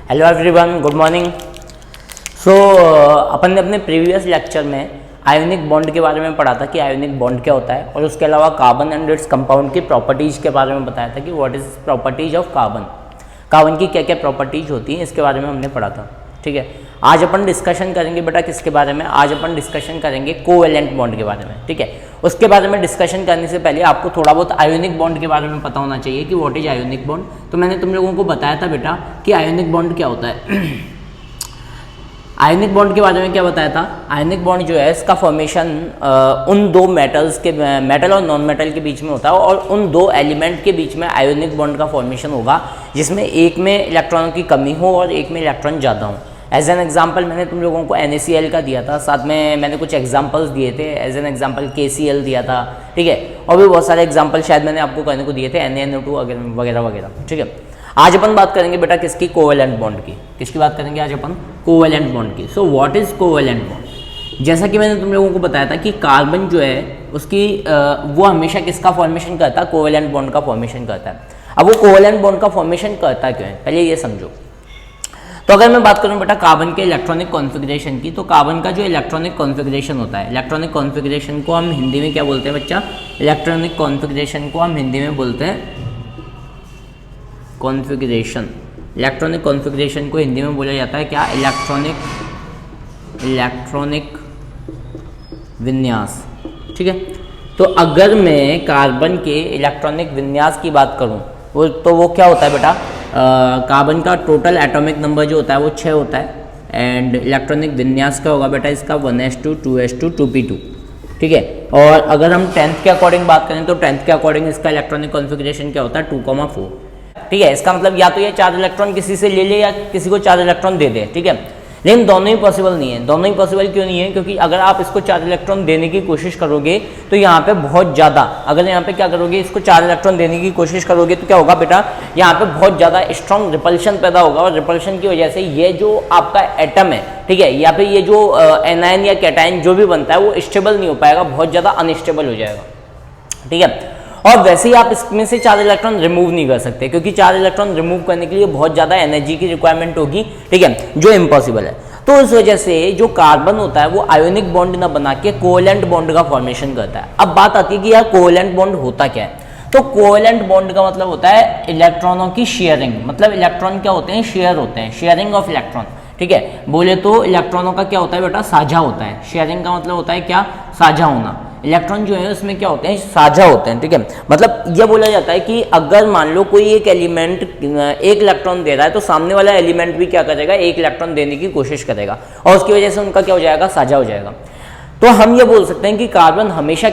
Hello everyone, good morning. So अपन ने अपने प्रीवियस लेक्चर में आयोनिक बॉन्ड के बारे में पढ़ा था कि आयोनिक बॉन्ड क्या होता है, और उसके अलावा कार्बन एंड इट्स कंपाउंड की प्रॉपर्टीज़ के बारे में बताया था कि what is properties of carbon, carbon की क्या क्या प्रॉपर्टीज होती हैं, इसके बारे में हमने पढ़ा था। ठीक है, आज अपन डिस्कशन करेंगे बेटा किसके बारे में, आज अपन डिस्कशन करेंगे कोवेलेंट बॉन्ड के बारे में। ठीक है, उसके बारे में डिस्कशन करने से पहले आपको थोड़ा बहुत आयोनिक बॉन्ड के बारे में पता होना चाहिए कि व्हाट इज आयोनिक बॉन्ड। तो मैंने तुम लोगों को बताया था बेटा कि आयोनिक बॉन्ड क्या होता है। आयोनिक बॉन्ड के बारे में क्या बताया था, आयोनिक बॉन्ड जो है इसका फॉर्मेशन उन दो मेटल्स के, मेटल और नॉन मेटल के बीच में होता है, और उन दो एलिमेंट के बीच में आयोनिक बॉन्ड का फॉर्मेशन होगा जिसमें एक में इलेक्ट्रॉनों की कमी हो और एक में इलेक्ट्रॉन ज़्यादा हो। एज एन एग्जाम्पल मैंने तुम लोगों को NaCl का दिया था, साथ में मैंने कुछ एग्जाम्पल्स दिए थे। एज एन एग्जाम्पल KCl दिया था। ठीक है, और भी बहुत सारे एग्जाम्पल शायद मैंने आपको कहने को दिए थे, NaNO2 वगैरह वगैरह। ठीक है, आज अपन बात करेंगे बेटा किसकी, कोवेलेंट बॉन्ड की। किसकी बात करेंगे आज अपन, कोवेलेंट बॉन्ड की। So what is covalent bond. जैसा कि मैंने तुम लोगों को बताया था कि कार्बन जो है उसकी वो हमेशा किसका फॉर्मेशन करता है, कोवेलेंट बॉन्ड का फॉर्मेशन करता है। अब वो कोवेलेंट बॉन्ड का फॉर्मेशन करता क्यों है, पहले ये समझो। तो अगर मैं बात करूं बेटा कार्बन के इलेक्ट्रॉनिक कॉन्फ़िगरेशन की, तो कार्बन का जो इलेक्ट्रॉनिक कॉन्फ़िगरेशन होता है, इलेक्ट्रॉनिक कॉन्फ़िगरेशन को हम हिंदी में क्या बोलते हैं बच्चा, इलेक्ट्रॉनिक कॉन्फ़िगरेशन को हम हिंदी में बोलते हैं कॉन्फ़िगरेशन। इलेक्ट्रॉनिक कॉन्फ़िगरेशन को हिंदी में बोला जाता है क्या, इलेक्ट्रॉनिक विन्यास। ठीक है, तो अगर मैं कार्बन के इलेक्ट्रॉनिक विन्यास की बात करूं वो क्या होता है बेटा, कार्बन का टोटल एटॉमिक नंबर जो होता है वो 6 होता है, एंड इलेक्ट्रॉनिक विन्यास का होगा बेटा इसका 1s2 2s2 2p2। ठीक है, और अगर हम 10th के अकॉर्डिंग बात करें तो 10th के अकॉर्डिंग इसका इलेक्ट्रॉनिक कॉन्फ़िगरेशन क्या होता है, 2,4। ठीक है, इसका मतलब या तो ये 4 इलेक्ट्रॉन किसी से ले ले या किसी को 4 इलेक्ट्रॉन दे दे। ठीक है, लेकिन दोनों ही पॉसिबल नहीं है। दोनों ही पॉसिबल क्यों नहीं है, क्योंकि अगर आप इसको 4 इलेक्ट्रॉन देने की कोशिश करोगे तो यहाँ पे बहुत ज़्यादा, अगर यहाँ पे क्या करोगे, इसको 4 इलेक्ट्रॉन देने की कोशिश करोगे तो क्या होगा बेटा, यहाँ पे बहुत ज़्यादा स्ट्रॉन्ग रिपल्शन पैदा होगा, और रिपल्शन की वजह से ये जो आपका एटम है, ठीक है, या फिर ये जो एनायन या कैटायन जो भी बनता है वो स्टेबल नहीं हो पाएगा, बहुत ज़्यादा अनस्टेबल हो जाएगा। ठीक है, और वैसे ही आप इसमें से 4 इलेक्ट्रॉन रिमूव नहीं कर सकते, क्योंकि 4 इलेक्ट्रॉन रिमूव करने के लिए बहुत ज़्यादा एनर्जी की रिक्वायरमेंट होगी। ठीक है, जो इम्पॉसिबल है। तो इस वजह से जो कार्बन होता है वो आयोनिक बॉन्ड ना बना के कोवेलेंट बॉन्ड का फॉर्मेशन करता है। अब बात आती है कि यार कोवेलेंट बॉन्ड होता क्या है। तो कोवेलेंट बॉन्ड का मतलब होता है इलेक्ट्रॉनों की शेयरिंग, मतलब इलेक्ट्रॉन क्या होते हैं, शेयर होते हैं, शेयरिंग ऑफ इलेक्ट्रॉन। ठीक है, बोले तो इलेक्ट्रॉनों का क्या होता है बेटा, साझा होता है। शेयरिंग का मतलब होता है क्या, साझा होना। इलेक्ट्रॉन जो है उसमें क्या होते हैं, साझा होते हैं। ठीक है, मतलब यह बोला जाता है कि अगर मान लो कोई एक एलिमेंट 1 इलेक्ट्रॉन दे रहा है तो सामने वाला एलिमेंट भी क्या करेगा, 1 इलेक्ट्रॉन देने की कोशिश करेगा, और उसकी वजह से उनका क्या हो जाएगा, साझा हो जाएगा। तो हम ये बोल सकते हैं कि कार्बन हमेशा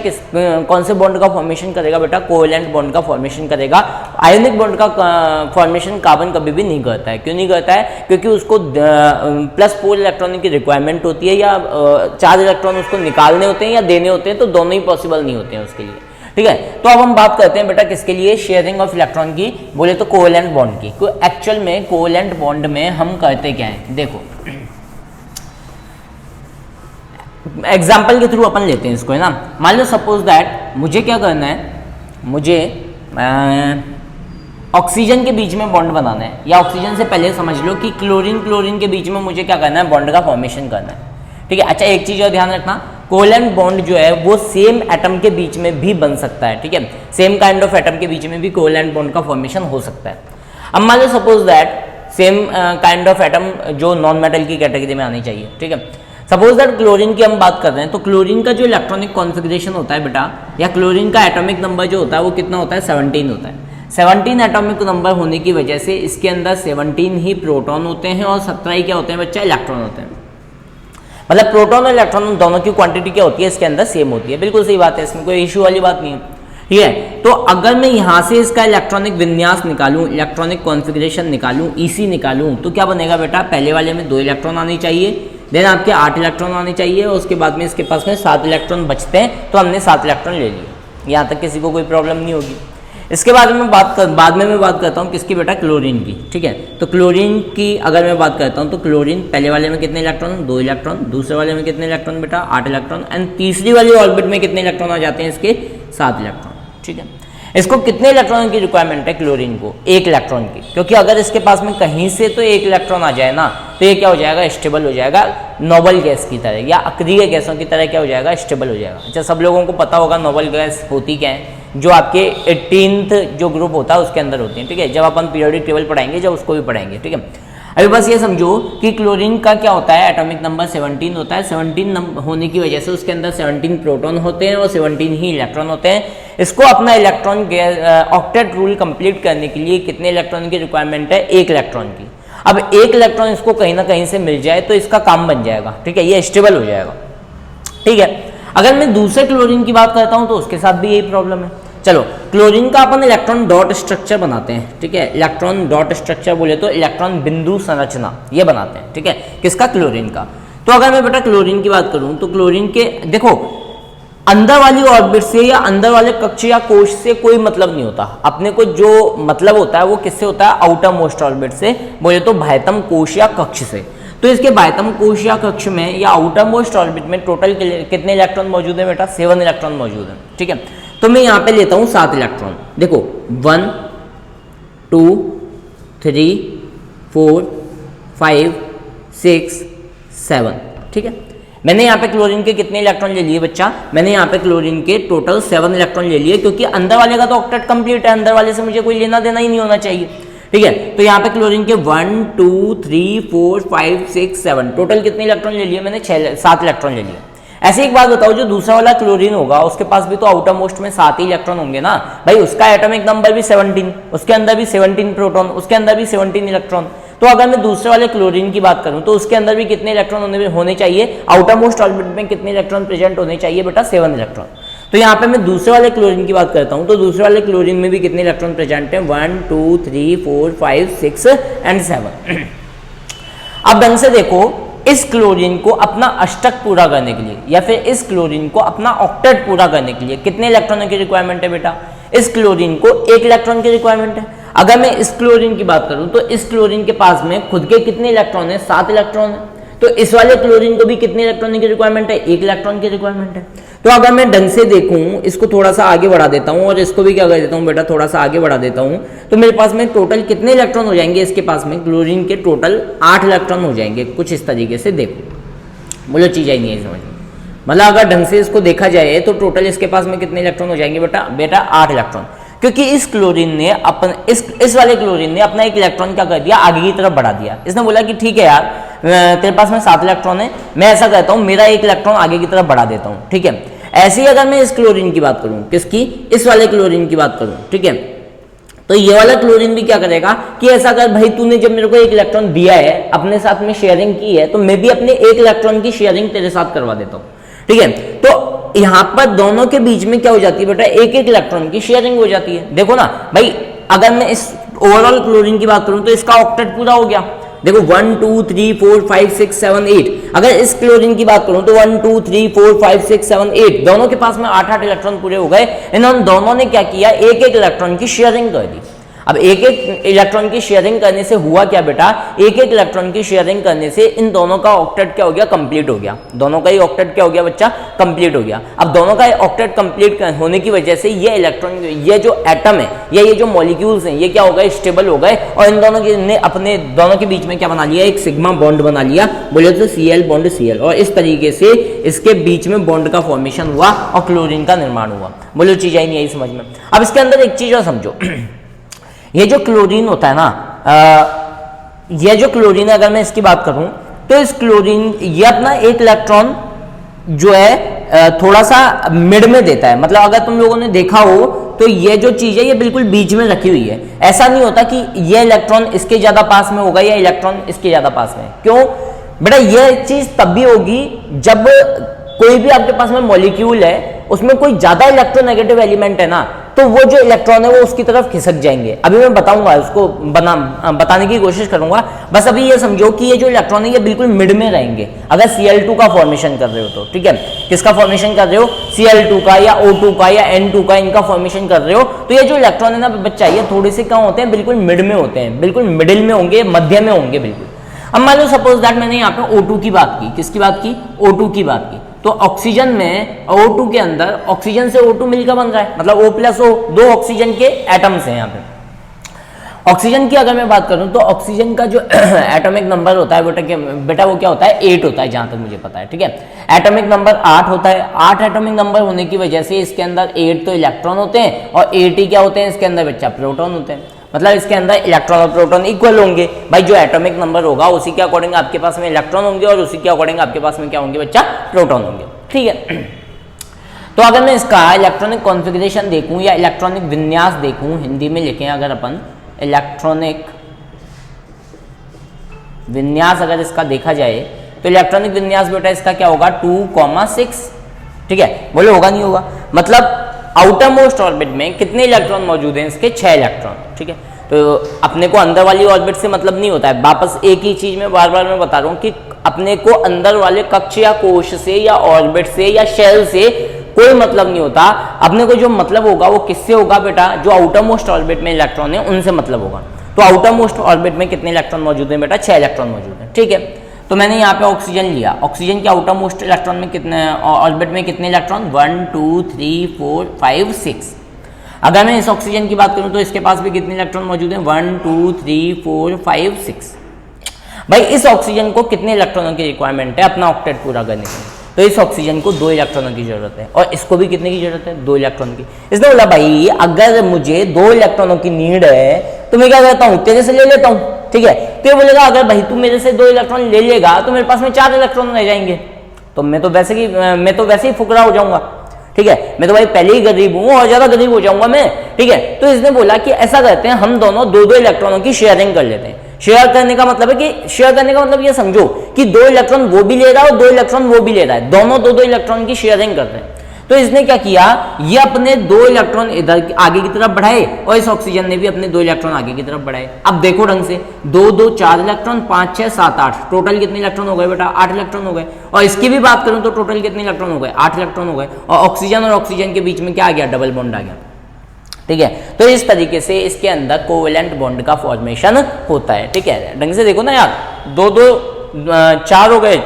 कौन से बॉन्ड का फॉर्मेशन करेगा बेटा, कोवेलेंट बॉन्ड का फॉर्मेशन करेगा। आयोनिक बॉन्ड का फॉर्मेशन कार्बन कभी भी नहीं करता है। क्यों नहीं करता है, क्योंकि उसको +4 इलेक्ट्रॉन की रिक्वायरमेंट होती है, या 4 इलेक्ट्रॉन उसको निकालने होते हैं या देने होते हैं, तो दोनों ही पॉसिबल नहीं होते हैं उसके लिए। ठीक है, तो अब हम बात करते हैं बेटा किसके लिए, शेयरिंग ऑफ इलेक्ट्रॉन की, बोले तो कोवेलेंट बॉन्ड की। तो एक्चुअल में कोवेलेंट बॉन्ड में हम करते क्या है, देखो एग्जाम्पल के थ्रू अपन लेते हैं इसको, है ना। मान लो सपोज दैट मुझे क्या करना है, मुझे ऑक्सीजन के बीच में बॉन्ड बनाना है, या ऑक्सीजन से पहले समझ लो कि क्लोरीन के बीच में मुझे क्या करना है, बॉन्ड का फॉर्मेशन करना है। ठीक है, अच्छा एक चीज़ और ध्यान रखना, कोवेलेंट बॉन्ड जो है वो सेम एटम के बीच में भी बन सकता है। ठीक है, सेम काइंड ऑफ एटम के बीच में भी कोवेलेंट बॉन्ड का फॉर्मेशन हो सकता है। अब मान लो suppose that same kind of atom जो नॉन मेटल की कैटेगरी में आनी चाहिए। ठीक है, सपोज दैट क्लोरीन की हम बात कर रहे हैं, तो क्लोरीन का जो इलेक्ट्रॉनिक कॉन्फ़िगरेशन होता है बेटा, या क्लोरीन का एटॉमिक नंबर जो होता है वो कितना होता है, 17 होता है। 17 एटॉमिक नंबर होने की वजह से इसके अंदर 17 ही प्रोटॉन होते हैं और 17 ही क्या होते हैं बच्चा, इलेक्ट्रॉन होते हैं। मतलब प्रोटॉन और इलेक्ट्रॉन दोनों की क्वांटिटी क्या होती है इसके अंदर, सेम होती है। बिल्कुल सही बात है, इसमें कोई इशू वाली बात नहीं है। ठीक है, तो अगर मैं यहाँ से इसका इलेक्ट्रॉनिक विन्यास निकालूं, इलेक्ट्रॉनिक कॉन्फ़िगरेशन निकालूं, EC निकालूं, तो क्या बनेगा बेटा, पहले वाले में 2 इलेक्ट्रॉन आने चाहिए, देन आपके 8 इलेक्ट्रॉन आने चाहिए, और उसके बाद में इसके पास में 7 इलेक्ट्रॉन बचते हैं, तो हमने 7 इलेक्ट्रॉन ले लिए। यहाँ तक किसी को कोई प्रॉब्लम नहीं होगी। इसके बाद में बाद में मैं बात करता हूँ किसकी बेटा, क्लोरीन की। ठीक है, तो क्लोरीन की अगर मैं बात करता हूँ तो क्लोरीन पहले वाले में कितने इलेक्ट्रॉन, 2 इलेक्ट्रॉन, दूसरे वाले में कितने इलेक्ट्रॉन बेटा, 8 इलेक्ट्रॉन, एंड तीसरी वाली ऑर्बिट में कितने इलेक्ट्रॉन आ जाते हैं इसके, 7 इलेक्ट्रॉन। ठीक है, इसको कितने इलेक्ट्रॉन की रिक्वायरमेंट है क्लोरीन को? 1 इलेक्ट्रॉन की, क्योंकि अगर इसके पास में कहीं से तो 1 इलेक्ट्रॉन आ जाए ना तो ये क्या हो जाएगा? स्टेबल हो जाएगा, नोबल गैस की तरह या अक्रिय गैसों की तरह क्या हो जाएगा? स्टेबल हो जाएगा। अच्छा, सब लोगों को पता होगा नोबल गैस होती क्या है, जो आपके 18th जो ग्रुप होता है उसके अंदर होती है, ठीक है, जब अपन पीरियोडिक टेबल पढ़ाएंगे, जब उसको भी पढ़ाएंगे, ठीक है। अभी बस ये समझो कि क्लोरीन का क्या होता है, एटॉमिक नंबर 17 होता है। 17 होने की वजह से उसके अंदर 17 प्रोटॉन होते हैं और 17 ही इलेक्ट्रॉन होते हैं। इसको अपना इलेक्ट्रॉन ऑक्टेट रूल कंप्लीट करने के लिए कितने इलेक्ट्रॉन की रिक्वायरमेंट है? 1 इलेक्ट्रॉन की। अब 1 इलेक्ट्रॉन इसको कहीं ना कहीं से मिल जाए तो इसका काम बन जाएगा, ठीक है, ये स्टेबल हो जाएगा, ठीक है। अगर मैं दूसरे क्लोरीन की बात करता हूं तो उसके साथ भी यही प्रॉब्लम है। चलो, क्लोरीन का अपन इलेक्ट्रॉन डॉट स्ट्रक्चर बनाते हैं, ठीक है। इलेक्ट्रॉन डॉट स्ट्रक्चर बोले तो इलेक्ट्रॉन बिंदु संरचना ये बनाते हैं, ठीक है, किसका? क्लोरीन का। तो अगर मैं बेटा क्लोरीन की बात करूं तो क्लोरीन के देखो अंदर वाली ऑर्बिट से या अंदर वाले कक्ष या कोश से कोई मतलब नहीं होता। अपने को जो मतलब होता है वो किससे होता है? आउटर मोस्ट ऑर्बिट से, बोले तो बाह्यतम कोश या कक्ष से। तो इसके बाह्यतम कोश या कक्ष में या आउटर मोस्ट ऑर्बिट में टोटल कितने इलेक्ट्रॉन मौजूद है बेटा? 7 इलेक्ट्रॉन मौजूद है, ठीक है। तो मैं यहां पे लेता हूं 7 इलेक्ट्रॉन। देखो 1 2 3 4 5 6 7, ठीक है। मैंने यहाँ पे क्लोरीन के कितने इलेक्ट्रॉन ले लिए बच्चा? मैंने यहाँ पे क्लोरीन के टोटल 7 इलेक्ट्रॉन ले लिए, क्योंकि अंदर वाले का तो ऑक्टेट कंप्लीट है, अंदर वाले से मुझे कोई लेना देना ही नहीं होना चाहिए, ठीक है। तो यहाँ पे क्लोरीन के 1 2 3 4 5 6 7 टोटल कितने इलेक्ट्रॉन ले लिए मैंने? 7 इलेक्ट्रॉन ले लिए। ऐसे एक बात बताओ, जो दूसरा वाला क्लोरीन होगा उसके पास भी तो आउटर मोस्ट में 7 ही इलेक्ट्रॉन होंगे ना भाई, उसका एटॉमिक नंबर भी 17, उसके अंदर भी 17 प्रोटॉन, उसके अंदर भी 17 इलेक्ट्रॉन। तो अगर मैं दूसरे वाले क्लोरीन की बात करूं तो उसके अंदर भी कितने इलेक्ट्रॉन होने चाहिए? आउटर मोस्ट ऑर्बिट में कितने इलेक्ट्रॉन प्रेजेंट होने चाहिए बेटा? 7 इलेक्ट्रॉन। तो यहाँ पे मैं दूसरे वाले क्लोरीन की बात करता हूं तो दूसरे वाले क्लोरीन में भी कितने इलेक्ट्रॉन प्रेजेंट है? 1 2 3 4 5 6 एंड 7। अब ढंग से देखो, इस क्लोरीन को अपना अष्टक पूरा करने के लिए या फिर इस क्लोरीन को अपना ऑक्टेट पूरा करने के लिए कितने इलेक्ट्रॉनों की रिक्वायरमेंट है बेटा? इस क्लोरीन को 1 इलेक्ट्रॉन की रिक्वायरमेंट है। अगर मैं इस क्लोरीन की बात करूं तो इस क्लोरीन के पास में खुद के कितने इलेक्ट्रॉन है? 7 इलेक्ट्रॉन है। तो इस वाले क्लोरीन को भी कितने इलेक्ट्रॉन की रिक्वायरमेंट है? 1 इलेक्ट्रॉन की रिक्वायरमेंट है। तो अगर मैं ढंग से देखूं, इसको थोड़ा सा आगे बढ़ा देता हूं और इसको भी क्या कर देता हूं बेटा? थोड़ा सा आगे बढ़ा देता हूं, तो मेरे पास में टोटल कितने इलेक्ट्रॉन हो जाएंगे? इसके पास में क्लोरीन के टोटल 8 इलेक्ट्रॉन हो जाएंगे, कुछ इस तरीके से देखो, बोलो चीज आई नहीं है समझ में। मतलब अगर ढंग से इसको देखा जाए तो टोटल इसके पास में कितने इलेक्ट्रॉन हो जाएंगे बेटा? 8 इलेक्ट्रॉन। क्योंकि इस क्लोरीन ने अपन इस वाले क्लोरीन ने अपना 1 इलेक्ट्रॉन क्या कर दिया? आगे की तरफ बढ़ा दिया। इसने बोला कि ठीक है यार, तेरे पास में 7 इलेक्ट्रॉन है, मैं ऐसा करता हूं मेरा 1 इलेक्ट्रॉन आगे की तरफ बढ़ा देता हूं, ठीक है। ऐसे ही अगर मैं इस क्लोरीन की बात करूं, किसकी? इस वाले क्लोरीन की बात करूं, ठीक है, तो ये वाला क्लोरीन भी क्या करेगा कि ऐसा कर भाई, तूने जब मेरे को 1 इलेक्ट्रॉन दिया है, अपने साथ में शेयरिंग की है, तो मैं भी अपने 1 इलेक्ट्रॉन की शेयरिंग तेरे साथ करवा देता हूं, ठीक है। तो यहां पर दोनों के बीच में क्या हो जाती है बेटा? 1-1 इलेक्ट्रॉन की शेयरिंग हो जाती है। देखो ना भाई, अगर मैं इस ओवरऑल क्लोरीन की बात करूं तो इसका ऑक्टेट पूरा हो गया। देखो 1 2 3 4 5 6 7 8। अगर इस क्लोरीन की बात करूं तो 1 2 3 4 5 6 7 8 दोनों के पास में 8-8 इलेक्ट्रॉन पूरे हो गए। इन्होंने दोनों ने क्या किया? 1-1 इलेक्ट्रॉन की शेयरिंग कर दी। अब 1-1 इलेक्ट्रॉन की शेयरिंग करने से हुआ क्या बेटा? 1-1 इलेक्ट्रॉन की शेयरिंग करने से इन दोनों का ऑक्टेट क्या हो गया? कंप्लीट हो गया। दोनों का ही ऑक्टेट क्या हो गया बच्चा? कंप्लीट हो गया। अब दोनों का ऑक्टेट कंप्लीट होने की वजह से ये इलेक्ट्रॉन, ये जो एटम है या ये जो मॉलिक्यूल्स हैं, ये क्या हो गए? स्टेबल हो गए और इन दोनों ने अपने दोनों के बीच में क्या बना लिया? एक सिग्मा बॉन्ड बना लिया, बोले तो Cl बॉन्ड Cl, और इस तरीके से इसके बीच में बॉन्ड का फॉर्मेशन हुआ और क्लोरीन का निर्माण हुआ। बोलो चीज आई नहीं आई समझ में? अब इसके अंदर एक चीज और समझो, ये जो क्लोरीन होता है ना, ये जो क्लोरीन है, अगर मैं इसकी बात करूं तो इस क्लोरीन ये अपना 1 इलेक्ट्रॉन जो है थोड़ा सा मिड में देता है। मतलब अगर तुम लोगों ने देखा हो तो ये जो चीज है ये बिल्कुल बीच में रखी हुई है। ऐसा नहीं होता कि ये इलेक्ट्रॉन इसके ज्यादा पास में होगा या इलेक्ट्रॉन इसके ज्यादा पास में। क्यों बेटा? ये चीज तब भी होगी जब कोई भी आपके पास में मॉलिक्यूल है, उसमें कोई ज्यादा इलेक्ट्रोनेगेटिव एलिमेंट है ना, तो वो जो इलेक्ट्रॉन है वो उसकी तरफ खिसक जाएंगे। अभी मैं बताऊंगा, उसको बताने की कोशिश करूंगा। बस अभी ये समझो कि ये जो इलेक्ट्रॉन है ये बिल्कुल मिड में रहेंगे अगर Cl2 का फॉर्मेशन कर रहे हो तो, ठीक है। किसका फॉर्मेशन कर रहे हो? Cl2 का या O2 का या N2 का, इनका फॉर्मेशन कर रहे हो। तो ये जो इलेक्ट्रॉन है ना बच्चा, ये थोड़े से कहाँ होते हैं? बिल्कुल मिड में होते हैं, बिल्कुल मिडिल में होंगे, मध्य में होंगे बिल्कुल। अब मान लो सपोज दैट मैंने यहाँ पे O2 की बात की। किसकी बात की? O2 की बात की। तो ऑक्सीजन में O2 के अंदर ऑक्सीजन से O2 मिलकर बन रहा है, मतलब O प्लस O, दो ऑक्सीजन के एटम्स हैं यहाँ पे। ऑक्सीजन की अगर मैं बात करूं तो ऑक्सीजन का जो एटॉमिक नंबर होता है बेटा वो क्या होता है 8 होता है, जहां तक मुझे पता है, ठीक है। एटॉमिक नंबर 8 होता है, 8 एटॉमिक नंबर होने की वजह से इसके अंदर 8 तो इलेक्ट्रॉन होते हैं और 8 ही क्या होते हैं इसके अंदर बच्चा प्रोटॉन होते हैं, मतलब इसके अंदर इलेक्ट्रॉन और प्रोटॉन इक्वल होंगे। भाई जो एटॉमिक नंबर होगा उसी के अकॉर्डिंग आपके पास में इलेक्ट्रॉन होंगे और उसी के अकॉर्डिंग आपके पास में क्या होंगे बच्चा प्रोटॉन होंगे, ठीक है। तो अगर मैं इसका इलेक्ट्रॉनिक कॉन्फ़िगरेशन देखूं या इलेक्ट्रॉनिक विन्यास देखूं, हिंदी में लिखें अगर अपन इलेक्ट्रॉनिक विन्यास अगर इसका देखा जाए तो इलेक्ट्रॉनिक विन्यास बेटा इसका क्या होगा 2,6, ठीक है। बोले होगा नहीं होगा, मतलब आउटर मोस्ट ऑर्बिट में कितने इलेक्ट्रॉन मौजूद हैं इसके 6 इलेक्ट्रॉन, ठीक है। तो अपने को अंदर वाली ऑर्बिट से मतलब नहीं होता है, वापस एक ही चीज में बार बार मैं बता रहा हूं कि अपने को अंदर वाले कक्ष या कोश से या ऑर्बिट से या शेल से कोई मतलब नहीं होता। अपने को जो मतलब होगा वो किससे होगा बेटा, जो आउटर मोस्ट ऑर्बिट में इलेक्ट्रॉन है उनसे मतलब होगा। तो आउटर मोस्ट ऑर्बिट में कितने इलेक्ट्रॉन मौजूद हैं बेटा 6 इलेक्ट्रॉन मौजूद हैं, ठीक है। तो मैंने यहाँ पे ऑक्सीजन लिया, ऑक्सीजन के आउटर मोस्ट इलेक्ट्रॉन में कितने ऑर्बिट में कितने इलेक्ट्रॉन 1 2 3 4 5 6। अगर मैं इस ऑक्सीजन की बात करूं तो इसके पास भी कितने इलेक्ट्रॉन मौजूद हैं 1 2 3 4 5 6। भाई इस ऑक्सीजन को कितने इलेक्ट्रॉनों की रिक्वायरमेंट है अपना ऑक्टेट पूरा करने के लिए, तो इस ऑक्सीजन को 2 इलेक्ट्रॉनों की जरूरत है और इसको भी कितने की जरूरत है 2 इलेक्ट्रॉन की। इसने बोला भाई अगर मुझे 2 इलेक्ट्रॉनों की नीड है तो मैं क्या करता हूँ तेरे से ले लेता हूँ, ठीक है। तो ये बोलेगा अगर भाई तू मेरे से 2 इलेक्ट्रॉन ले लेगा तो मेरे पास में 4 इलेक्ट्रॉन रह जाएंगे, तो मैं तो वैसे ही फुकरा हो जाऊंगा, ठीक है। मैं तो भाई पहले ही गरीब हूं और ज्यादा गरीब हो जाऊंगा मैं, ठीक है। तो इसने बोला कि ऐसा करते हैं हम दोनों 2-2 इलेक्ट्रॉनों की शेयरिंग कर लेते हैं। शेयर करने का मतलब है कि शेयर करने का मतलब ये समझो कि 2 इलेक्ट्रॉन वो भी ले रहा है और 2 इलेक्ट्रॉन वो भी ले रहा है, दोनों 2-2 इलेक्ट्रॉन की शेयरिंग करते हैं। तो इसने क्या किया, ये अपने 2 इलेक्ट्रॉन इधर आगे की तरफ बढ़ाए और इस ऑक्सीजन ने भी अपने 2 इलेक्ट्रॉन आगे की तरफ बढ़ाए। अब देखो ढंग से 2 2 4 इलेक्ट्रॉन 5 6 7 8, टोटल कितने इलेक्ट्रॉन हो गए बेटा 8 इलेक्ट्रॉन हो गए। और इसकी भी बात करूं तो टोटल कितने इलेक्ट्रॉन हो गए 8 इलेक्ट्रॉन हो गए। और ऑक्सीजन के बीच में क्या आ गया डबल बॉन्ड आ गया, ठीक है। तो इस तरीके से इसके अंदर कोवेलेंट बॉन्ड का फॉर्मेशन होता है, ठीक है। ढंग से देखो ना यार, 2 2 4 हो गए,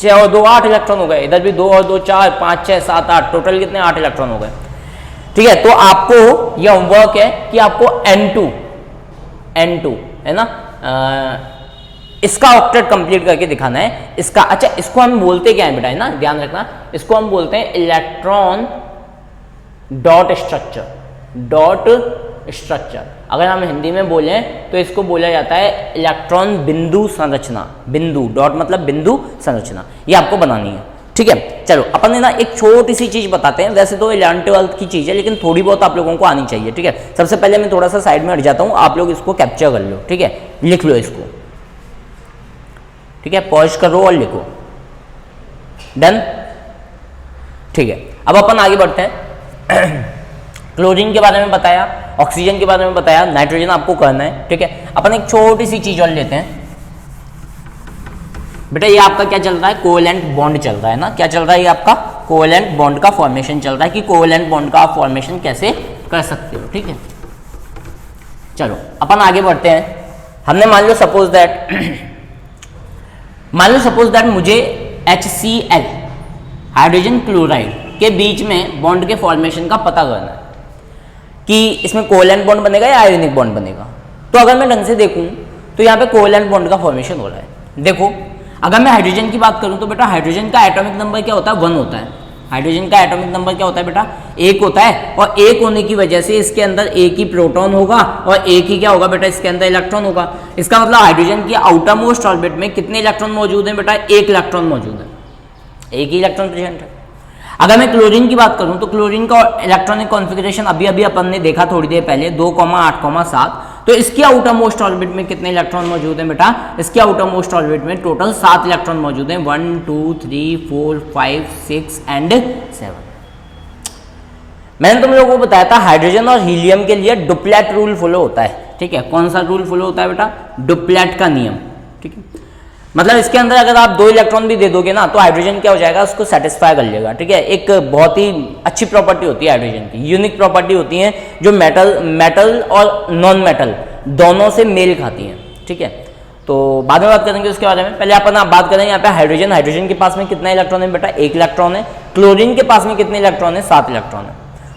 6 और 2 8 इलेक्ट्रॉन हो गए, इधर भी 2 और 2 4 5 6 7 8, टोटल कितने 8 इलेक्ट्रॉन हो गए, ठीक है। तो आपको यह होमवर्क है कि आपको N2 है ना, इसका ऑक्टेट कंप्लीट करके दिखाना है इसका। अच्छा इसको हम बोलते क्या है बेटा, है ना, ध्यान रखना, इसको हम बोलते हैं इलेक्ट्रॉन डॉट स्ट्रक्चर। अगर हम हिंदी में बोलें तो इसको बोला जाता है इलेक्ट्रॉन बिंदु संरचना। बिंदु डॉट मतलब बिंदु संरचना, ये आपको बनानी है, ठीक है। चलो अपन ने ना एक छोटी सी चीज बताते हैं, वैसे तो 11th-12th की चीज है लेकिन थोड़ी बहुत आप लोगों को आनी चाहिए, ठीक है। सबसे पहले मैं थोड़ा सा साइड में हट जाता हूं, आप लोग इसको कैप्चर कर लो, ठीक है, लिख लो इसको, ठीक है, पॉज करो और लिखो, डन, ठीक है। अब अपन आगे बढ़ते हैं। क्लोरीन के बारे में बताया, ऑक्सीजन के बारे में बताया, नाइट्रोजन आपको करना है, ठीक है। अपन एक छोटी सी चीज और लेते हैं बेटा, ये आपका क्या चल रहा है कोवेलेंट बॉन्ड चल रहा है ना, क्या चल रहा है ये आपका कोवेलेंट बॉन्ड का फॉर्मेशन चल रहा है कि कोवेलेंट बॉन्ड का आप फॉर्मेशन कैसे कर सकते हो, ठीक है। चलो अपन आगे बढ़ते हैं। हमने मान लो सपोज दैट मुझे HCl हाइड्रोजन क्लोराइड के बीच में बॉन्ड के फॉर्मेशन का पता करना है कि इसमें कोवेलेंट बॉन्ड बनेगा या आयोनिक बॉन्ड बनेगा। तो अगर मैं ढंग से देखूं तो यहाँ पे कोवेलेंट बॉन्ड का फॉर्मेशन हो रहा है। देखो अगर मैं हाइड्रोजन की बात करूं तो बेटा हाइड्रोजन का एटॉमिक नंबर क्या होता है 1 होता है। हाइड्रोजन का एटॉमिक नंबर क्या होता है बेटा 1 होता है, और 1 होने की वजह से इसके अंदर एक ही प्रोटॉन होगा और एक ही क्या होगा बेटा इसके अंदर इलेक्ट्रॉन होगा। इसका मतलब हाइड्रोजन की आउटर मोस्ट ऑर्बिट में कितने इलेक्ट्रॉन मौजूद है बेटा 1 इलेक्ट्रॉन मौजूद है, एक ही इलेक्ट्रॉन प्रेजेंट है। अगर मैं क्लोरीन की बात करूं तो क्लोरीन का इलेक्ट्रॉनिक कॉन्फ़िगरेशन अभी अपन ने देखा थोड़ी देर पहले 2,8,7। तो इसकी आउटर मोस्ट ऑर्बिट में कितने इलेक्ट्रॉन मौजूद हैं बेटा, इसके आउटर मोस्ट ऑर्बिट में टोटल 7 इलेक्ट्रॉन मौजूद हैं, 1 2 3 4 5 6 एंड 7। मैंने तुम लोगों को बताया था हाइड्रोजन और हीलियम के लिए डुप्लेट रूल फॉलो होता है, ठीक है। कौन सा रूल फॉलो होता है बेटा डुप्लेट का नियम, ठीक है। मतलब इसके अंदर अगर आप 2 इलेक्ट्रॉन भी दे दोगे ना तो हाइड्रोजन क्या हो जाएगा उसको सेटिस्फाई कर लेगा, ठीक है। एक बहुत ही अच्छी प्रॉपर्टी होती है हाइड्रोजन की, यूनिक प्रॉपर्टी होती है जो मेटल और नॉन मेटल दोनों से मेल खाती हैं, ठीक है। तो बाद में बात करेंगे उसके बारे में। पहले अपन आप बात करेंगे यहाँ पे हाइड्रोजन। हाइड्रोजन के पास में कितना इलेक्ट्रॉन है बेटा? 1 इलेक्ट्रॉन है। क्लोरीन के पास में कितने इलेक्ट्रॉन है? 7 इलेक्ट्रॉन है।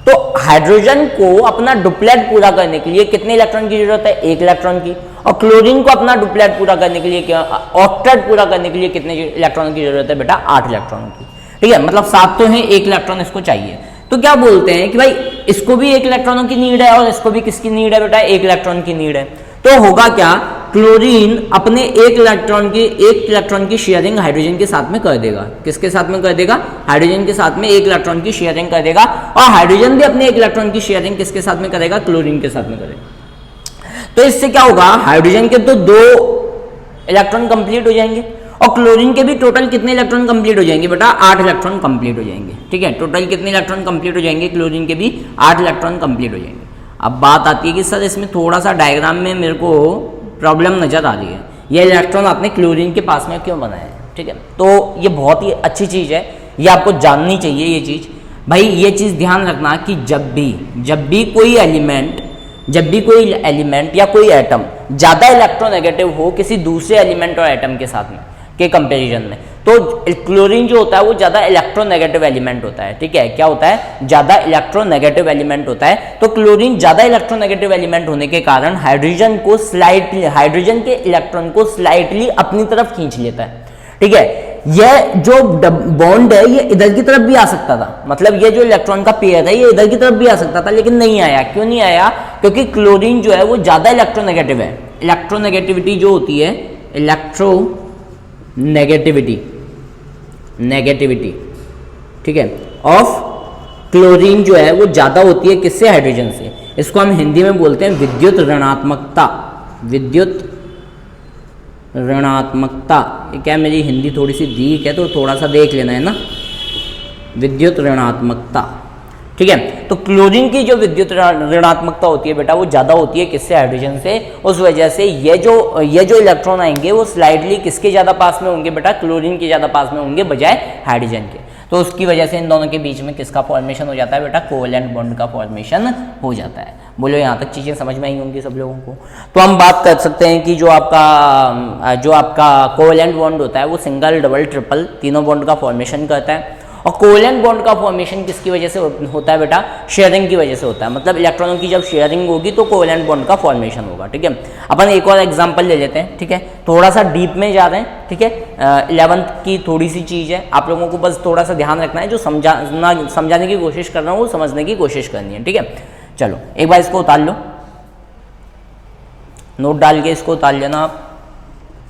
तो हाइड्रोजन को अपना डुप्लेट पूरा करने के लिए कितने इलेक्ट्रॉन की जरूरत है? 1 इलेक्ट्रॉन की। और क्लोरीन को अपना डुप्लेट पूरा करने के लिए, ऑक्टेट पूरा करने के लिए कितने इलेक्ट्रॉन की जरूरत है बेटा? 8 इलेक्ट्रॉन की। ठीक है, मतलब 7 तो है, 1 इलेक्ट्रॉन इसको चाहिए। तो क्या बोलते हैं कि भाई इसको भी 1 इलेक्ट्रॉनों की नीड है और इसको भी किसकी नीड है बेटा? 1 इलेक्ट्रॉन की नीड है। तो होगा क्या, क्लोरीन अपने 1 इलेक्ट्रॉन की शेयरिंग हाइड्रोजन के साथ में कर देगा। किसके साथ में कर देगा? हाइड्रोजन के साथ में 1 इलेक्ट्रॉन की शेयरिंग कर देगा। और हाइड्रोजन भी अपने 1 इलेक्ट्रॉन की शेयरिंग किसके साथ में करेगा? क्लोरीन के साथ में करेगा। तो इससे क्या होगा, हाइड्रोजन के तो 2 इलेक्ट्रॉन कंप्लीट हो जाएंगे और क्लोरीन के भी टोटल कितने इलेक्ट्रॉन कंप्लीट हो जाएंगे बेटा? 8 इलेक्ट्रॉन कंप्लीट हो जाएंगे। ठीक है, टोटल कितने इलेक्ट्रॉन कंप्लीट हो जाएंगे? क्लोरीन के भी 8 इलेक्ट्रॉन कंप्लीट हो जाएंगे। अब बात आती है कि सर इसमें थोड़ा सा डायग्राम में मेरे को प्रॉब्लम नजर आ रही है, ये इलेक्ट्रॉन आपने क्लोरीन के पास में क्यों बनाया है? ठीक है, तो ये बहुत ही अच्छी चीज़ है, ये आपको जाननी चाहिए ये चीज़। भाई ये चीज़ ध्यान रखना कि जब भी कोई एलिमेंट या कोई एटम ज़्यादा इलेक्ट्रोनेगेटिव हो किसी दूसरे एलिमेंट और एटम के साथ में के कंपैरिजन में, तो क्लोरीन जो होता है वो ज़्यादा इलेक्ट्रोनेगेटिव एलिमेंट होता है। ठीक है, क्या होता है? ज़्यादा इलेक्ट्रोनेगेटिव एलिमेंट होता है। तो क्लोरीन ज़्यादा इलेक्ट्रोनेगेटिव एलिमेंट होने के कारण हाइड्रोजन के इलेक्ट्रॉन को स्लाइटली अपनी तरफ खींच लेता है। ठीक है, यह जो बॉन्ड है ये इधर की तरफ भी आ सकता था, मतलब ये जो इलेक्ट्रॉन का पेयर है ये इधर की तरफ भी आ सकता था, लेकिन नहीं आया। क्यों नहीं आया? क्योंकि क्लोरीन जो है वो ज़्यादा इलेक्ट्रोनेगेटिव है। इलेक्ट्रोनेगेटिविटी जो होती है, नेगेटिविटी, ठीक है, ऑफ क्लोरीन जो है वो ज़्यादा होती है किससे? हाइड्रोजन से। इसको हम हिंदी में बोलते हैं विद्युत ऋणात्मकता। ये क्या, मेरी हिंदी थोड़ी सी वीक है तो थोड़ा सा देख लेना है ना, विद्युत ऋणात्मकता। ठीक है, तो क्लोरीन की जो विद्युत ऋणात्मकता होती है बेटा वो ज़्यादा होती है किससे? हाइड्रोजन से। उस वजह से ये जो इलेक्ट्रॉन आएंगे वो स्लाइडली किसके ज़्यादा पास में होंगे बेटा? क्लोरीन के ज़्यादा पास में होंगे बजाय हाइड्रोजन के। तो उसकी वजह से इन दोनों के बीच में किसका फॉर्मेशन हो जाता है बेटा? कोवेलेंट बॉन्ड का फॉर्मेशन हो जाता है। बोलो यहाँ तक चीज़ें समझ में आई होंगी सब लोगों को। तो हम बात कर सकते हैं कि जो आपका कोवेलेंट बॉन्ड होता है वो सिंगल, डबल, ट्रिपल तीनों बॉन्ड का फॉर्मेशन करता है। और कोवेलेंट बॉन्ड का फॉर्मेशन किसकी वजह से होता है बेटा? शेयरिंग की वजह से होता है। मतलब इलेक्ट्रॉनों की जब शेयरिंग होगी तो कोवेलेंट बॉन्ड का फॉर्मेशन होगा। ठीक है, अपन एक और एग्जांपल ले लेते हैं। ठीक है, थोड़ा सा डीप में जा रहे हैं। ठीक है, 11th की थोड़ी सी चीज़ है, आप लोगों को बस थोड़ा सा ध्यान रखना है। जो समझाने की कोशिश कर रहा हूँ वो समझने की कोशिश करनी है। ठीक है, चलो एक बार इसको उतार लो, नोट डाल के इसको उतार लेना, आप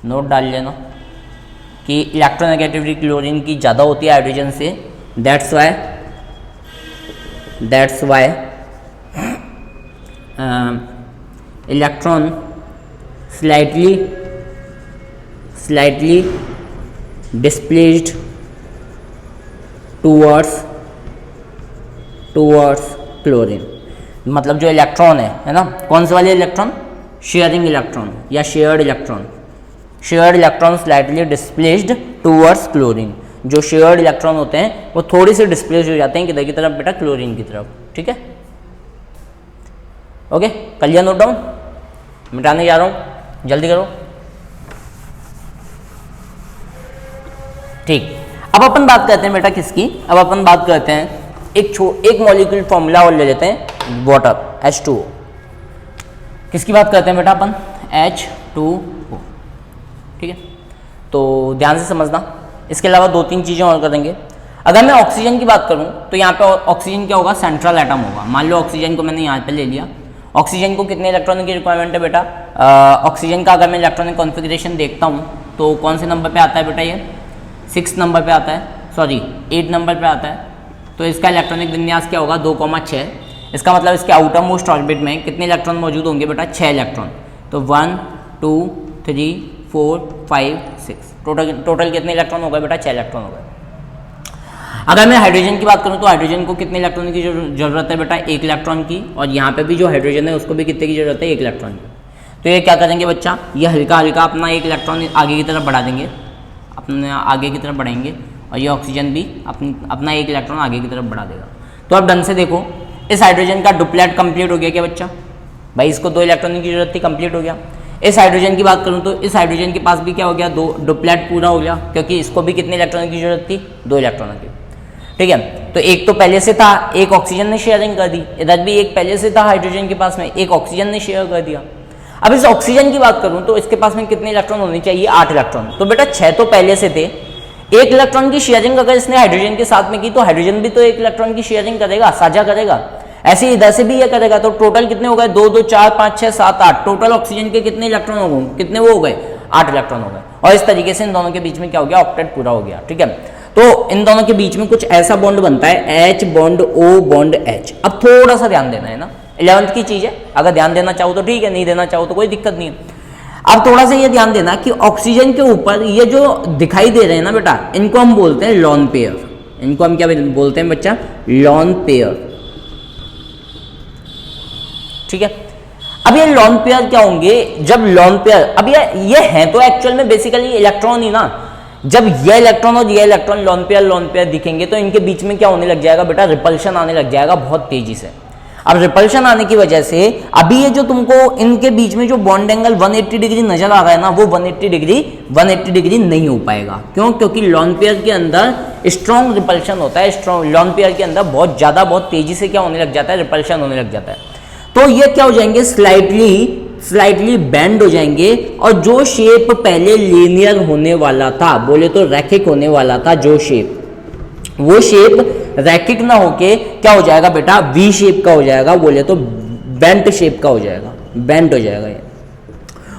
नोट डाल लेना कि इलेक्ट्रोनेगेटिविटी क्लोरीन की ज़्यादा होती है हाइड्रोजन से। That's why electron slightly displaced towards chlorine. मतलब जो इलेक्ट्रॉन है ना, कौन से वाले इलेक्ट्रॉन? शेयरिंग इलेक्ट्रॉन या shared electron slightly displaced towards chlorine. जो शेयर्ड इलेक्ट्रॉन होते हैं वो थोड़ी सी डिस्प्लेस हो जाते हैं किधर की तरफ बेटा? क्लोरीन की तरफ। ठीक है, ओके, कर लिया नोट डाउन? मिटाने जा रहा हूँ, जल्दी करो। ठीक, अब अपन बात करते हैं बेटा किसकी? अब अपन बात करते हैं एक मॉलिक्यूल फॉर्मूला और ले लेते हैं, वाटर, H2O। किसकी बात करते हैं बेटा अपन? H2O। ठीक है, तो ध्यान से समझना। इसके अलावा 2-3 चीज़ें और करेंगे। अगर मैं ऑक्सीजन की बात करूं तो यहाँ पे ऑक्सीजन क्या होगा? सेंट्रल एटम होगा। मान लो ऑक्सीजन को मैंने यहाँ पे ले लिया। ऑक्सीजन को कितने इलेक्ट्रॉन की रिक्वायरमेंट है बेटा? ऑक्सीजन का अगर मैं इलेक्ट्रॉनिक कॉन्फ़िगरेशन देखता हूँ तो कौन से नंबर पे आता है बेटा? ये 6 नंबर पे आता है, सॉरी 8 नंबर पे आता है। तो इसका इलेक्ट्रॉनिक विन्यास क्या होगा? 2,6। इसका मतलब इसके आउटर मोस्ट ऑर्बिट में कितने इलेक्ट्रॉन मौजूद होंगे बेटा? 6 इलेक्ट्रॉन। तो 1 2 3 4 5 6, टोटल कितने इलेक्ट्रॉन हो गए बेटा? 6 इलेक्ट्रॉन हो गए। अगर मैं हाइड्रोजन की बात करूं तो हाइड्रोजन को कितने इलेक्ट्रॉन की जरूरत है बेटा? 1 इलेक्ट्रॉन की। और यहाँ पे भी जो हाइड्रोजन है उसको भी कितने की जरूरत है? 1 इलेक्ट्रॉन की। तो ये क्या करेंगे बच्चा? ये हल्का हल्का अपना 1 इलेक्ट्रॉन आगे की तरफ बढ़ा देंगे, अपने आगे की तरफ बढ़ाएंगे, और ये ऑक्सीजन भी अपना 1 इलेक्ट्रॉन आगे की तरफ बढ़ा देगा। तो अब ढंग से देखो, इस हाइड्रोजन का डुप्लेट कंप्लीट हो गया क्या बच्चा? भाई इसको 2 इलेक्ट्रॉन की जरूरत थी, कंप्लीट हो गया। इस हाइड्रोजन की बात करूं तो इस हाइड्रोजन के पास भी क्या हो गया, दो डुप्लेट पूरा हो गया, क्योंकि इसको भी कितने इलेक्ट्रॉनों की जरूरत थी, 2 इलेक्ट्रॉनों की। ठीक है, तो एक तो पहले से था, एक ऑक्सीजन ने शेयरिंग कर दी, इधर भी एक पहले से था हाइड्रोजन के पास में, एक ऑक्सीजन ने शेयर कर दिया। अब इस ऑक्सीजन की बात करूं तो इसके पास में कितने इलेक्ट्रॉन होने चाहिए, 8 इलेक्ट्रॉन। तो बेटा 6 तो पहले से थे, 1 इलेक्ट्रॉन की शेयरिंग अगर इसने हाइड्रोजन के साथ में की तो हाइड्रोजन भी तो 1 इलेक्ट्रॉन की शेयरिंग करेगा, साझा करेगा। ऐसे इधर से भी ये करेगा, तो टोटल कितने हो गए, 2 2 4 5 6 7 8, टोटल ऑक्सीजन के कितने इलेक्ट्रॉन हो गए, कितने वो हो गए, 8 इलेक्ट्रॉन हो गए। और इस तरीके से इन दोनों के बीच में क्या हो गया, ऑक्टेट पूरा हो गया। ठीक है, तो इन दोनों के बीच में कुछ ऐसा बॉन्ड बनता है, H bond O bond H। अब थोड़ा सा ध्यान देना है ना, 11th की चीज है, अगर ध्यान देना चाहो तो ठीक है, नहीं देना चाहो तो कोई दिक्कत नहीं है। अब थोड़ा सा ये ध्यान देना कि ऑक्सीजन के ऊपर ये जो दिखाई दे रहे हैं ना बेटा, इनको हम बोलते हैं लॉन पेयर। इनको हम क्या बोलते हैं बच्चा, लॉन पेयर। ठीक है, अब ये लॉन पेयर क्या होंगे, जब लॉन पेयर, अब ये हैं तो एक्चुअल में बेसिकली इलेक्ट्रॉन ही ना, जब ये इलेक्ट्रॉन और ये इलेक्ट्रॉन लॉन पेयर दिखेंगे तो इनके बीच में क्या होने लग जाएगा बेटा, रिपल्शन आने लग जाएगा बहुत तेजी से। अब रिपल्शन आने की वजह से अभी ये जो तुमको इनके बीच में जो बॉन्ड एंगल 180 डिग्री नजर आ रहा है ना, वो 180 डिग्री नहीं हो पाएगा। क्यों, क्योंकि लॉन पेयर के अंदर स्ट्रॉन्ग रिपल्शन होता है, स्ट्रॉन्ग लॉन पेयर के अंदर बहुत तेजी से क्या होने लग जाता है, रिपल्शन होने लग जाता है। तो ये क्या हो जाएंगे, स्लाइटली बेंड हो जाएंगे, और जो शेप पहले लीनियर होने वाला था, बोले तो रैखिक होने वाला था जो शेप, वो शेप रैखिक ना होके क्या हो जाएगा बेटा, वी शेप का हो जाएगा, बोले तो बेंट शेप का हो जाएगा, बेंट हो जाएगा ये।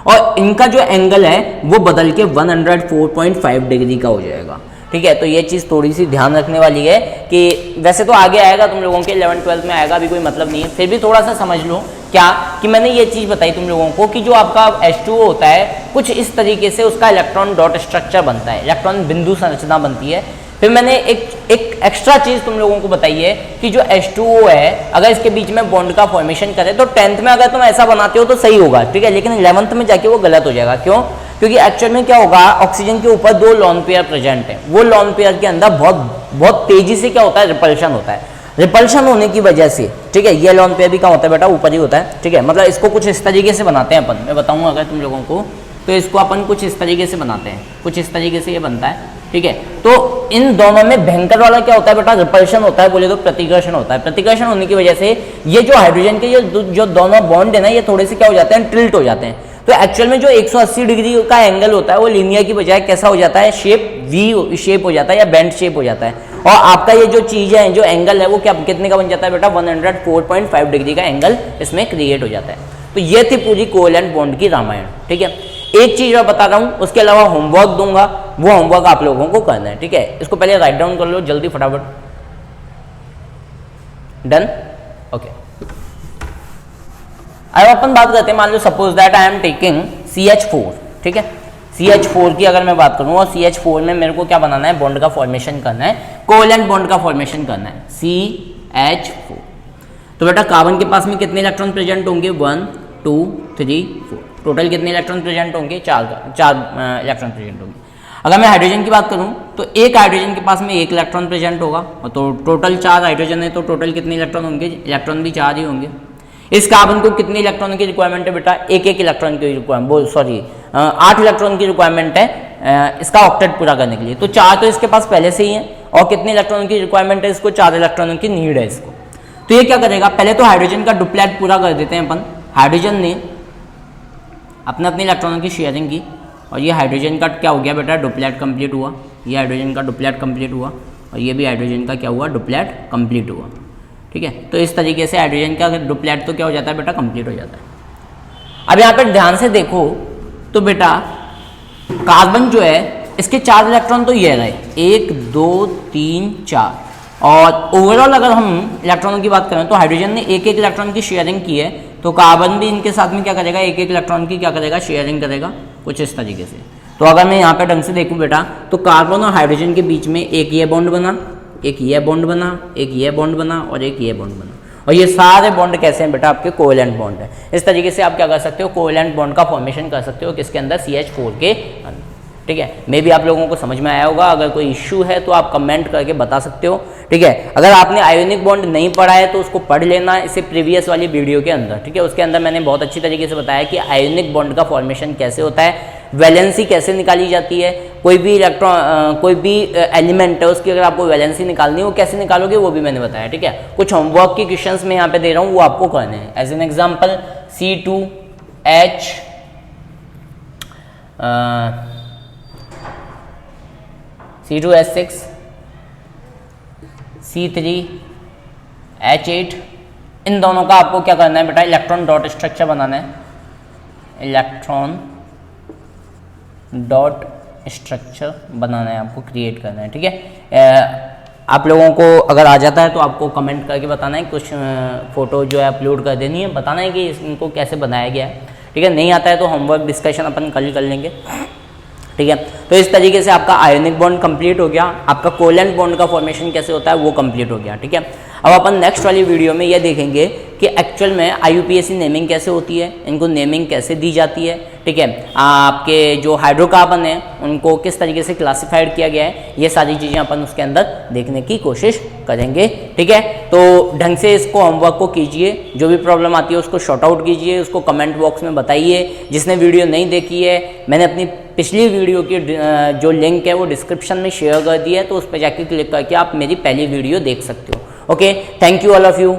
और इनका जो एंगल है वो बदल के 104.5 डिग्री का हो जाएगा। ठीक है, तो ये चीज़ थोड़ी सी ध्यान रखने वाली है कि वैसे तो आगे आएगा तुम लोगों के 11th-12th में आएगा, अभी कोई मतलब नहीं है, फिर भी थोड़ा सा समझ लो क्या कि मैंने ये चीज़ बताई तुम लोगों को कि जो आपका H2O होता है कुछ इस तरीके से उसका इलेक्ट्रॉन डॉट स्ट्रक्चर बनता है, इलेक्ट्रॉन बिंदु संरचना बनती है। फिर मैंने एक एक्स्ट्रा चीज़ तुम लोगों को बताई है कि जो H2O है अगर इसके बीच में बॉन्ड का फॉर्मेशन करे तो 10th में अगर तुम ऐसा बनाते हो तो सही होगा, ठीक है, लेकिन 11th में जाके वो गलत हो जाएगा। क्यों, क्योंकि एक्चुअल में क्या होगा, ऑक्सीजन के ऊपर 2 लॉन पेयर प्रेजेंट है, वो लॉन पेयर के अंदर बहुत तेजी से क्या होता है, रिपल्शन होता है। रिपल्शन होने की वजह से, ठीक है, ये लॉन पेयर भी क्या होता है बेटा, ऊपर ही होता है। ठीक है, मतलब इसको कुछ इस तरीके से बनाते हैं अपन, मैं बताऊंगा अगर तुम लोगों को, तो इसको अपन कुछ इस तरीके से बनाते हैं, कुछ इस तरीके से ये बनता है। ठीक है, तो इन दोनों में भयंकर वाला क्या होता है बेटा, रिपल्शन होता है, बोले तो प्रतिकर्षण होता है। प्रतिकर्षण होने की वजह से ये जो हाइड्रोजन के जो दोनों बॉन्ड है ना, ये थोड़े से क्या हो जाते हैं, टिल्ट हो जाते हैं। तो एक्चुअल में जो 180 डिग्री का एंगल होता है वो लीनियर की बजाय कैसा हो जाता है, शेप वी शेप हो जाता है या बेंड शेप हो जाता है। और आपका ये जो चीज है, जो एंगल है वो क्या कितने का बन जाता है बेटा, 104.5 डिग्री का एंगल इसमें क्रिएट हो जाता है। तो ये थी पूरी कोवेलेंट बॉन्ड की रामायण। ठीक है, एक चीज मैं बता रहा हूं, उसके अलावा होमवर्क दूंगा, वो होमवर्क आप लोगों को करना है। ठीक है, इसको पहले राइट डाउन कर लो जल्दी फटाफट। Done, okay. अब अपन बात करते हैं, मान लो suppose that I am taking CH4। ठीक है, CH4 की अगर मैं बात करूं और CH4 में मेरे को क्या बनाना है, बॉन्ड का फॉर्मेशन करना है, कोवेलेंट बॉन्ड का फॉर्मेशन करना है, CH4। तो बेटा कार्बन के पास में कितने इलेक्ट्रॉन प्रेजेंट होंगे, 1 2 3 4, टोटल कितने इलेक्ट्रॉन प्रेजेंट होंगे, 4 इलेक्ट्रॉन प्रेजेंट होंगे। अगर मैं हाइड्रोजन की बात करूं तो एक हाइड्रोजन के पास में 1 इलेक्ट्रॉन प्रेजेंट होगा, और तो टोटल 4 हाइड्रोजन है, तो टोटल कितने इलेक्ट्रॉन होंगे, इलेक्ट्रॉन भी 4 ही होंगे। इस कार्बन को कितने इलेक्ट्रॉन की रिक्वायरमेंट है बेटा, एक इलेक्ट्रॉन की रिक्वायरमेंट, 8 इलेक्ट्रॉन की रिक्वायरमेंट है इसका ऑक्टेट पूरा करने के लिए। तो 4 तो इसके पास पहले से ही है, और कितने इलेक्ट्रॉनों की रिक्वायरमेंट है इसको, 4 इलेक्ट्रॉनों की नीड है इसको। तो ये क्या करेगा, पहले तो हाइड्रोजन का डुप्लेट पूरा कर देते हैं अपन। हाइड्रोजन ने अपने इलेक्ट्रॉनों की शेयरिंग की, और ये हाइड्रोजन का क्या हो गया बेटा, डुप्लेट कंप्लीट हुआ, ये हाइड्रोजन का डुप्लेट कंप्लीट हुआ, और ये भी हाइड्रोजन का क्या हुआ, डुप्लेट कंप्लीट हुआ। ठीक है, तो इस तरीके से हाइड्रोजन का डुप्लेट तो क्या हो जाता है बेटा, कंप्लीट हो जाता है। अब यहाँ पर ध्यान से देखो तो बेटा कार्बन जो है इसके 4 इलेक्ट्रॉन तो ये रहे, 1 2 3 4, और ओवरऑल अगर हम इलेक्ट्रॉनों की बात करें तो हाइड्रोजन ने एक इलेक्ट्रॉन की शेयरिंग की है, तो कार्बन भी इनके साथ में क्या करेगा, एक इलेक्ट्रॉन की क्या करेगा, शेयरिंग करेगा, कुछ इस तरीके से। तो अगर मैं यहाँ पे ढंग से देखूँ बेटा, तो कार्बन और हाइड्रोजन के बीच में एक ये बॉन्ड बना, एक ये बॉन्ड बना, एक ये बॉन्ड बना, और एक ये बॉन्ड बना, और ये सारे बॉन्ड कैसे हैं बेटा, आपके कोवेलेंट बॉन्ड है। इस तरीके से आप क्या कर सकते हो, कोवेलेंट बॉन्ड का फॉर्मेशन कर सकते हो किसके अंदर, CH4 के अंदर। ठीक है, मे भी आप लोगों को समझ में आया होगा। अगर कोई इश्यू है तो आप कमेंट करके बता सकते हो, ठीक है। अगर आपने आयोनिक बॉन्ड नहीं पढ़ा है तो उसको पढ़ लेना इसे प्रीवियस वाली वीडियो के अंदर, ठीक है। उसके अंदर मैंने बहुत अच्छी तरीके से बताया कि आयोनिक बॉन्ड का फॉर्मेशन कैसे होता है, वैलेंसी कैसे निकाली जाती है, कोई भी इलेक्ट्रॉन कोई भी एलिमेंट है उसकी अगर आपको वैलेंसी निकालनी है वो कैसे निकालोगे वो भी मैंने बताया, ठीक है। कुछ होमवर्क की क्वेश्चंस मैं यहाँ पे दे रहा हूँ वो आपको करने हैं। As an example C2H C2H6 C3H8 इन दोनों का आपको क्या करना है बेटा, इलेक्ट्रॉन डॉट स्ट्रक्चर बनाना है, इलेक्ट्रॉन डॉट स्ट्रक्चर बनाना है आपको, क्रिएट करना है, ठीक है। आप लोगों को अगर आ जाता है तो आपको कमेंट करके बताना है, कुछ फोटो जो है अपलोड कर देनी है, बताना है कि इनको कैसे बनाया गया है, ठीक है। नहीं आता है तो होमवर्क डिस्कशन अपन कल कर लेंगे, ठीक है। तो इस तरीके से आपका आयोनिक बॉन्ड कंप्लीट हो गया, आपका कोवेलेंट बॉन्ड का फॉर्मेशन कैसे होता है वो कंप्लीट हो गया, ठीक है। अब अपन नेक्स्ट वाली वीडियो में ये देखेंगे कि एक्चुअल में IUPAC नेमिंग कैसे होती है, इनको नेमिंग कैसे दी जाती है, ठीक है। आपके जो हाइड्रोकार्बन है उनको किस तरीके से क्लासिफाइड किया गया है, ये सारी चीज़ें अपन उसके अंदर देखने की कोशिश करेंगे, ठीक है। तो ढंग से इसको होमवर्क को कीजिए, जो भी प्रॉब्लम आती है उसको शॉर्ट आउट कीजिए, उसको कमेंट बॉक्स में बताइए। जिसने वीडियो नहीं देखी है मैंने अपनी पिछली वीडियो की जो लिंक है वो डिस्क्रिप्शन में शेयर कर दी है, तो उस पर जाके क्लिक करके आप मेरी पहली वीडियो देख सकते हो। Okay, thank you all of you.